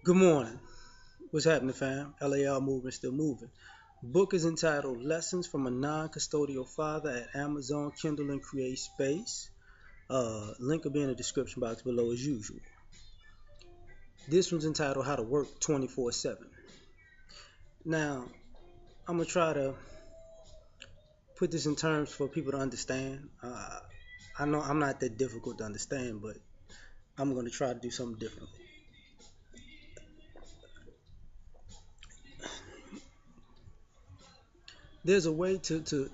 Good morning. What's happening, fam? L.A.R. movement still moving. Book is entitled Lessons from a Non-Custodial Father at Amazon, Kindle, and Create Space. Link will be in the description box below as usual. This one's entitled How to Work 24/7. Now, I'm going to try to put this in terms for people to understand. I know I'm not that difficult to understand, but I'm going to try to do something differently. There's a way to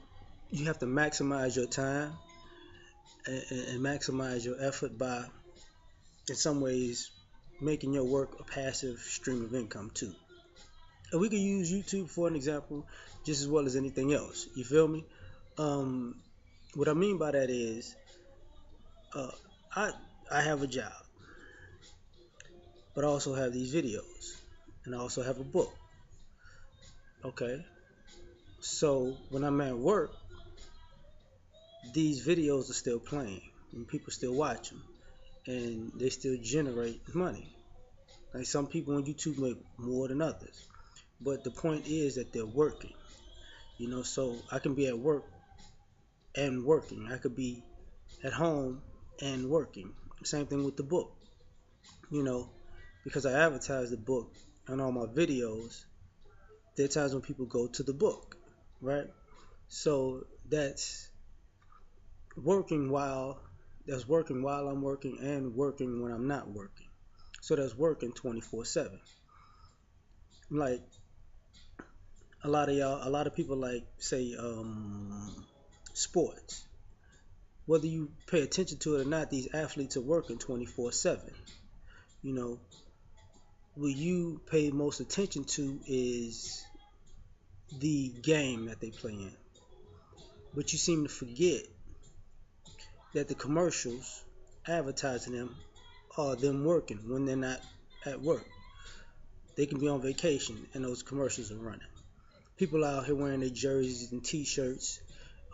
you have to maximize your time and maximize your effort by, in some ways, making your work a passive stream of income too. And we can use YouTube for an example just as well as anything else. You feel me? Um, what I mean by that is, uh, I I have a job, but I also have these videos, and I also have a book. Okay, so when I'm at work, these videos are still playing, and people still watch them, and they still generate money. Like some people on YouTube make more than others. But the point is that they're working, so I can be at work and working. I could be at home and working. Same thing with the book, you know, because I advertise the book on all my videos, there are times when people go to the book, right? So working while that's working while I'm working and working when I'm not working. So that's working 24/7. Like a lot of people like say sports. Whether you pay attention to it or not, these athletes are working 24/7. You know, what you pay most attention to is the game that they play in. But you seem to forget that the commercials advertising them are them working when they're not at work. They can be on vacation and those commercials are running. People out here wearing their jerseys and t-shirts,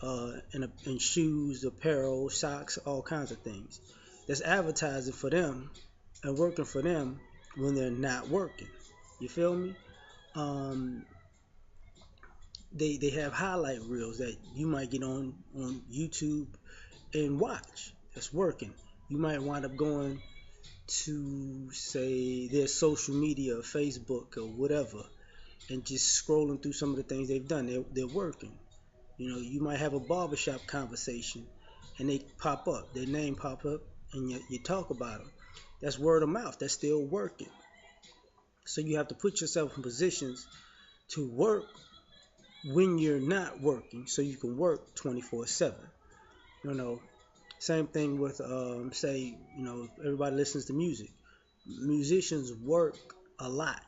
and shoes, apparel, socks, all kinds of things. That's advertising for them and working for them when they're not working. You feel me? Um, they have highlight reels that you might get on YouTube and watch. That's working. You might wind up going to say their social media, Facebook or whatever, and just scrolling through some of the things they've done. They're working. You might have a barbershop conversation and they pop up, their name pop up, and you talk about them. That's word of mouth. That's still working. So you have to put yourself in positions to work when you're not working so you can work 24/7. You know, same thing with, say, everybody listens to music. Musicians work a lot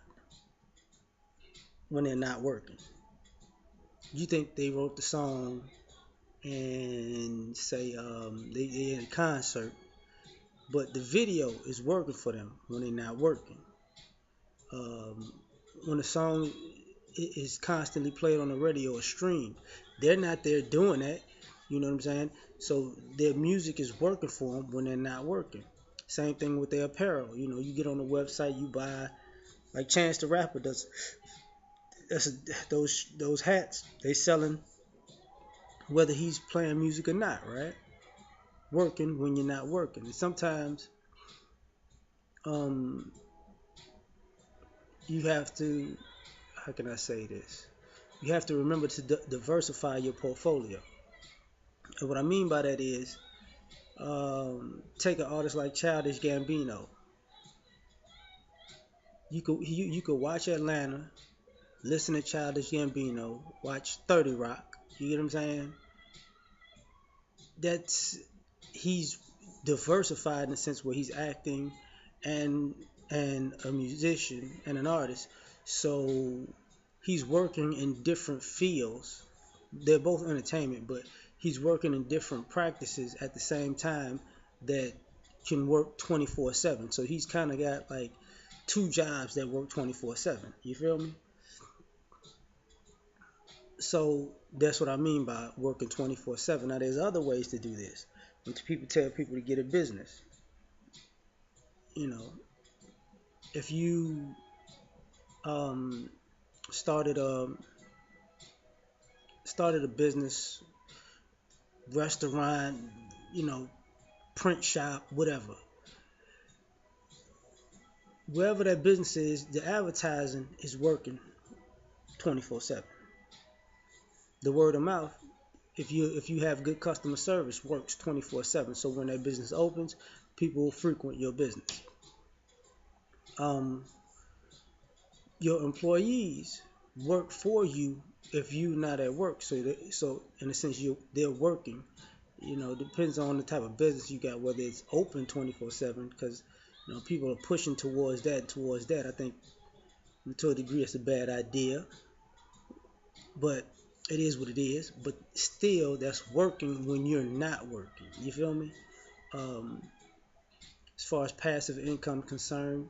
when they're not working. You think they wrote the song and say they in a concert, but the video is working for them when they're not working. Um, when a song is constantly played on the radio or streamed, they're not there doing that. You know what I'm saying? So their music is working for them when they're not working. Same thing with their apparel. You get on the website, you buy, like Chance the Rapper does. That's those hats they selling whether he's playing music or not, right? Working when you're not working. And sometimes um, you have to, how can I say this? You have to remember to diversify your portfolio. And what I mean by that is, take an artist like Childish Gambino. You could watch Atlanta, listen to Childish Gambino, watch 30 Rock. You get what I'm saying? That's He's diversified in the sense where he's acting and a musician and an artist. So he's working in different fields. They're both entertainment, but he's working in different practices at the same time that can work 24/7. So he's kind of got like two jobs that work 24/7. You feel me? So that's what I mean by working 24/7. Now there's other ways to do this. When people tell people to get a business, you know, if you um, started a started a business, restaurant, you know, print shop, whatever, wherever that business is, the advertising is working 24/7. The word of mouth, if you have good customer service, works 24/7. So when that business opens, people will frequent your business. Um, your employees work for you if you're not at work. So in a sense, they're working. Depends on the type of business you got, whether it's open 24/7, because people are pushing towards that. Towards that, I think to a degree it's a bad idea, but it is what it is. But still, that's working when you're not working. You feel me? Um, as far as passive income concerned,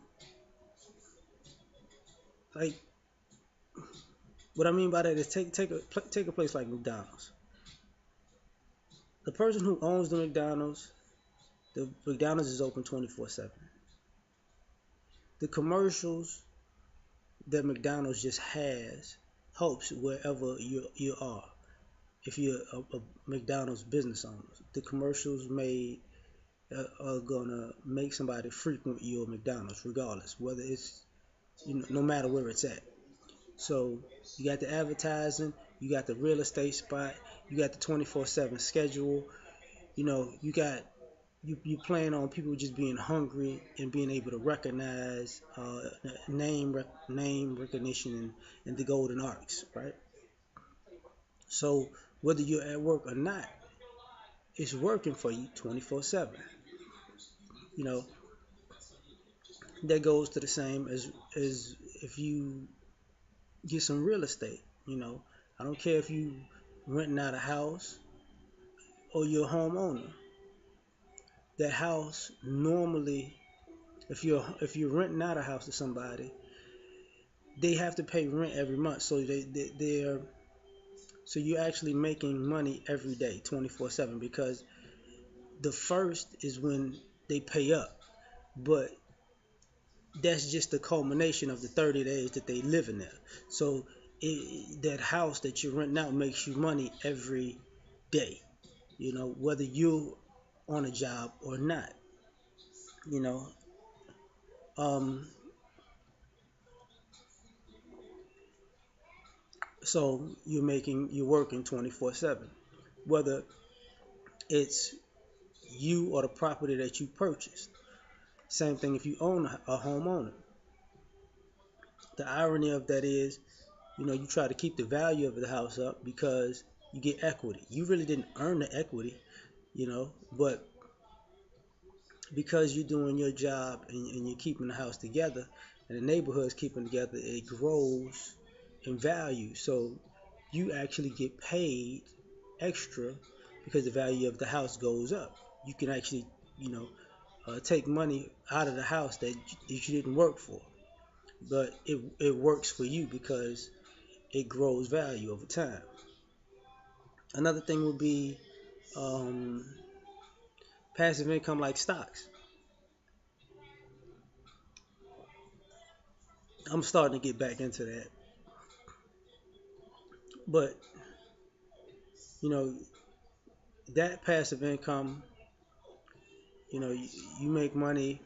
like what I mean by that is take a place like McDonald's. The person who owns the McDonald's is open 24/7. The commercials that McDonald's just has helps wherever you are. If you're a McDonald's business owner, the commercials made are gonna make somebody frequent your McDonald's, regardless whether it's no matter where it's at. So you got the advertising, you got the real estate spot, you got the 24/7 schedule. You got you plan on people just being hungry and being able to recognize name recognition and the golden arcs, right? So whether you're at work or not, it's working for you 24/7. You know that goes to the same as if you get some real estate. I don't care if you renting out a house or you're a homeowner. That house normally, if you're renting out a house to somebody, they have to pay rent every month. So you're actually making money every day, 24/7, because the first is when they pay up, but that's just the culmination of the 30 days that they live in there. So that house that you're renting out makes you money every day, whether you're on a job or not. You know, um, so you're working 24/7, whether it's you or the property that you purchased. Same thing if you own a homeowner. The irony of that is, you try to keep the value of the house up because you get equity. You really didn't earn the equity, but because you're doing your job and you're keeping the house together and the neighborhood's keeping together, it grows in value. So you actually get paid extra because the value of the house goes up. You can actually, take money out of the house that you didn't work for, but it works for you because it grows value over time. Another thing would be um, passive income like stocks. I'm starting to get back into that, but you know that passive income, you make money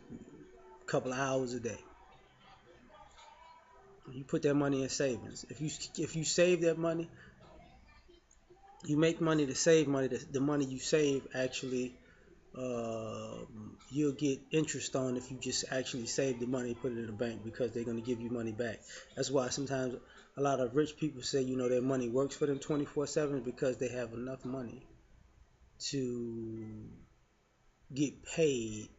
a couple of hours a day. You put that money in savings. If you save that money, you make money to save money. The money you save actually you'll get interest on if you just actually save the money, put it in the bank, because they're going to give you money back. That's why sometimes a lot of rich people say their money works for them 24/7, because they have enough money to get paid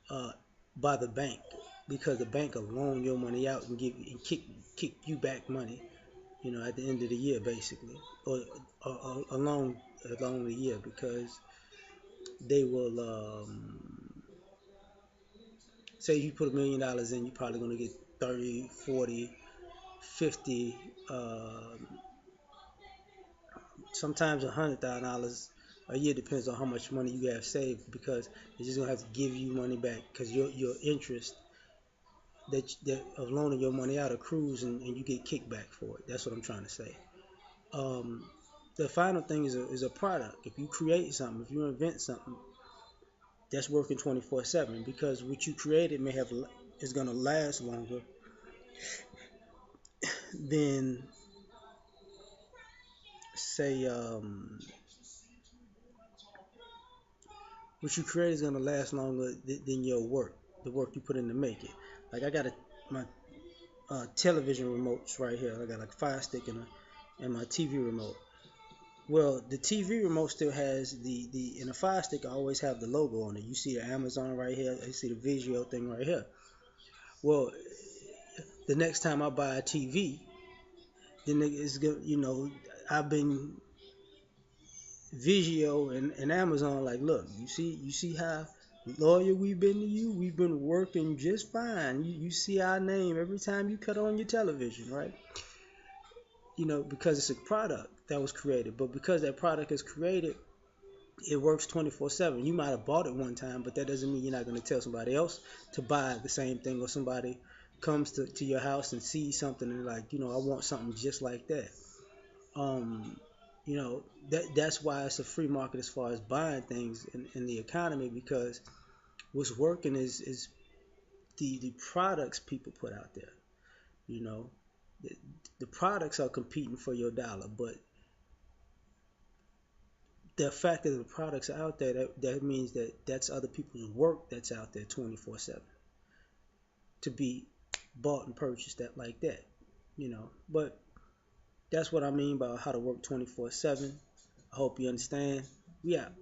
uh, by the bank, because the bank will loan your money out and kick you back money, at the end of the year, basically, or along the year, because they will say if you put $1 million in, you're probably going to get 30, 40, 50, sometimes $100,000 a year, depends on how much money you have saved, because they're just going to have to give you money back, because your interest that of loaning your money out accrues and you get kickback for it. That's what I'm trying to say. Um, the final thing is a product. If you create something, if you invent something that's working 24/7, because what you created may have is gonna last longer than say what you create is gonna last longer than your work, the work you put in to make it. Like I got my television remotes right here. I got like a Fire Stick and my TV remote. Well, the TV remote still has the in the Fire Stick. I always have the logo on it. You see the Amazon right here. You see the Vizio thing right here. Well, the next time I buy a TV, then it's good. I've been Vizio and Amazon like, look, you see how loyal we've been to you. We've been working just fine. You see our name every time you cut on your television, right? Because it's a product that was created. But because that product is created, it works 24/7. You might have bought it one time, but that doesn't mean you're not going to tell somebody else to buy the same thing, or somebody comes to your house and sees something and like, I want something just like that. Um, that's why it's a free market as far as buying things in the economy, because what's working is the products people put out there. You know, the, the products are competing for your dollar, but the fact that the products are out there, that means that that's other people's work that's out there 24/7 to be bought and purchased that like that. But that's what I mean by how to work 24/7. I hope you understand. We out.